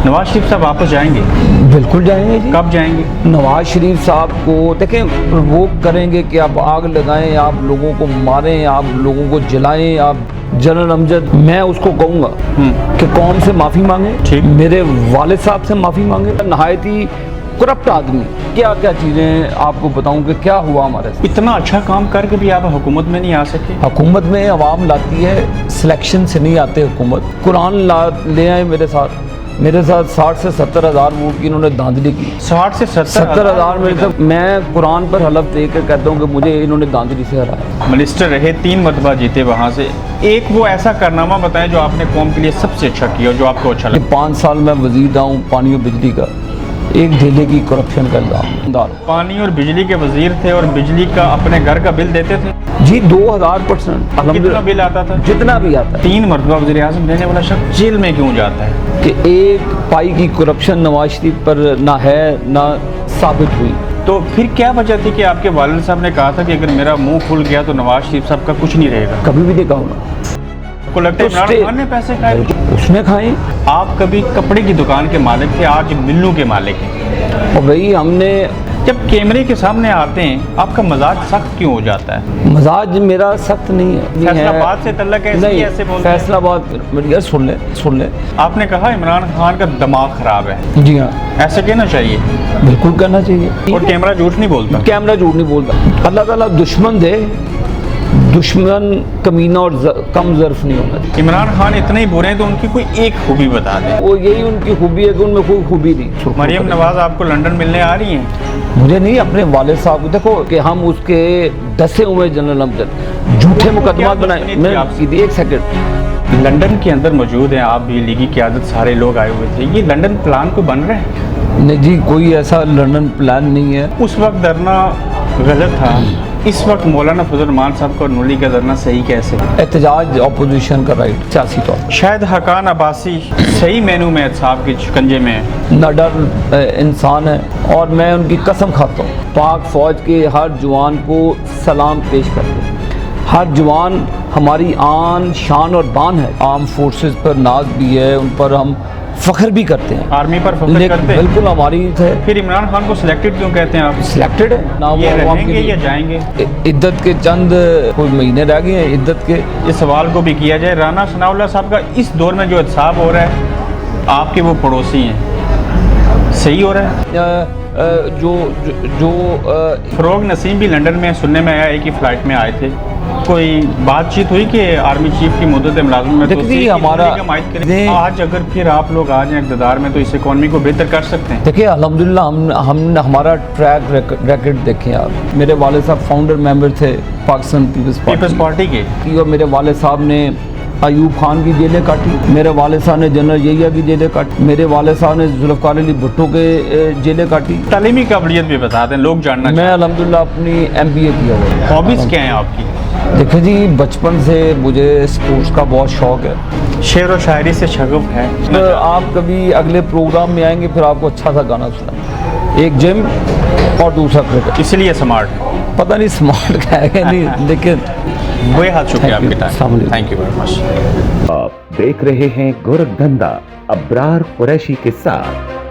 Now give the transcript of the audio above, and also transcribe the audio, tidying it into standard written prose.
नवाज शरीफ साहब वापस जाएंगे? बिल्कुल जाएंगे जी। कब जाएंगे? नवाज शरीफ साहब को देखें, वो करेंगे कि आप आग लगाएं, आप लोगों को मारें, आप लोगों को जलाएं, आप जनरल अमजद, मैं उसको कहूँगा कि कौन से माफ़ी मांगे, ठीक। मेरे वालिद साहब से माफ़ी मांगे। नहायत ही करप्ट आदमी, क्या क्या चीज़ें आपको बताऊं कि क्या हुआ हमारे साथ। इतना अच्छा काम करके भी आप हुकूमत में नहीं आ सके? हुकूमत में आवाम लाती है, सिलेक्शन से नहीं आते हुकूमत। कुरान ले आए मेरे साथ 60 से 70 हज़ार वोट की इन्होंने धांधली की। 60 से 70 हज़ार मेरे तक। मैं कुरान पर हलफ दे कर कहता हूँ कि मुझे इन्होंने धांधली से हराया। मिनिस्टर रहे, 3 मरतबा जीते वहाँ से। एक वो ऐसा कारनामा बताएं जो आपने कौम के लिए सबसे अच्छा किया और जो आपको अच्छा लगा। 5 साल में वजीर रहा हूँ पानी और बिजली का, एक ढेले की करप्शन का इल्जाम। पानी और बिजली के वजीर थे और बिजली का अपने घर का बिल देते थे जी 2000%। कितना बिल आता था? जितना भी आता है। 3 मरतबा वज़ीर आज़म रहने वाला शख्स जेल में क्यों जाता है? कि एक पाई की करप्शन नवाज शरीफ पर ना है ना साबित हुई। तो फिर क्या वजह थी कि आपके वालिद साहब ने कहा था कि अगर मेरा मुंह खुल गया तो नवाज शरीफ साहब का कुछ नहीं रहेगा? कभी भी नहीं कहूँगा। आपको लगता है इमरान खान ने पैसे खाए? उसने खाए। आप कभी कपड़े की दुकान के मालिक थे, आज मिल्लू के मालिक हैं। और भाई हमने जब कैमरे के सामने आते हैं आपका मजाज सख्त क्यों हो जाता है? मजाज मेरा सख्त नहीं है। फैसलाबाद से तल्लक है, नहीं, ऐसे बोलते हैं? फैसलाबाद यार सुन ले। आपने कहा इमरान खान का दिमाग खराब है, जी हाँ, ऐसे कहना चाहिए। बिल्कुल करना चाहिए। और कैमरा झूठ नहीं बोलता? कैमरा झूठ नहीं बोलता। अल्लाह ताला दुश्मन दे, दुश्मन कमीना और कम ज़र्फ नहीं होना चाहिए। इमरान खान इतने ही बुरे हैं तो उनकी कोई एक खूबी बता दें। वो यही उनकी खूबी है कि उनमें कोई खूबी नहीं। मरियम नवाज आपको लंदन मिलने आ रही हैं? मुझे नहीं, अपने वालिद साहब को देखो कि हम उसके डसे हुए जनरल अमजद झूठे मुकदमा बनाए। मैं एक सेकंड, लंदन के अंदर मौजूद हैं आप भी, लीगी क़यादत, सारे लोग आए हुए थे। ये लंदन प्लान को बन रहा है? नहीं जी, कोई ऐसा लंदन प्लान नहीं है। उस वक्त धरना गलत था, इस वक्त मौलाना फजल रहमान साहब का और नूली का धरना सही कैसे? एहतजाज अपोजिशन का राइट सियासी तौर। शायद हकान अब्बासी सही मेनू में साहब के शिकंजे में है। नडर इंसान है और मैं उनकी कसम खाता हूँ, पाक फौज के हर जवान को सलाम पेश करते हैं। हर जवान हमारी आन शान और बान है। आर्म फोर्सेस पर नाज भी है, उन पर हम फख्र भी करते हैं। आर्मी पर फख्र करते हैं? बिल्कुल हमारी है। फिर इमरान खान को सिलेक्टेड क्यों कहते हैं आप? सिलेक्टेड है ना, ये वो रहेंगे या जाएंगे? इद्दत के चंद कोई महीने रह गए हैं इद्दत के। इस सवाल को भी किया जाए, राना सनाउल्लाह साहब का इस दौर में जो एहतसाब हो रहा है, आपके वो पड़ोसी हैं, सही हो रहा है? फरोग नसीम भी लंदन में सुनने में आया, एक ही फ्लाइट में आए थे। कोई बातचीत हुई कि आर्मी चीफ की मुद्दत मुलाज़मत में देखिए हमारा आज अगर फिर आप लोग आ जाएं इक़्तिदार में तो इस इकॉनमी को बेहतर कर सकते हैं? देखिए अल्हम्दुलिल्लाह हम हमारा ट्रैक रिकॉर्ड देखें आप। मेरे वालिद साहब फाउंडर मेंबर थे पाकिस्तान पीपल्स पार्टी के, और मेरे वालिद साहब ने अयूब खान की जेलें काटी, मेरे वालिद साहब ने जनरल यहिया की जेलें काटी, मेरे वालिद साहब ने जुल्फ़िकार अली भुट्टो के जेलें काटी। तालीमी काबिलियत भी बता दें, लोग जानना। मैं अल्हम्दुलिल्लाह अपनी MBA किया हुआ है। हॉबीज़ क्या हैं आपकी? देखिए जी, बचपन से मुझे स्पोर्ट्स का बहुत शौक़ है। शेर और शायरी से शगुफ है। आप कभी अगले प्रोग्राम में आएंगे फिर आपको अच्छा सा गाना सुना। एक जिम और दूसरा क्रिकेट। इसलिए स्मार्ट है? पता नहीं स्मार्ट है कि नहीं, लेकिन वही हाथ शुक्रिया आपके time. Thank you very much. आप देख रहे हैं गोरखधंधा अब्रार कुरैशी के साथ।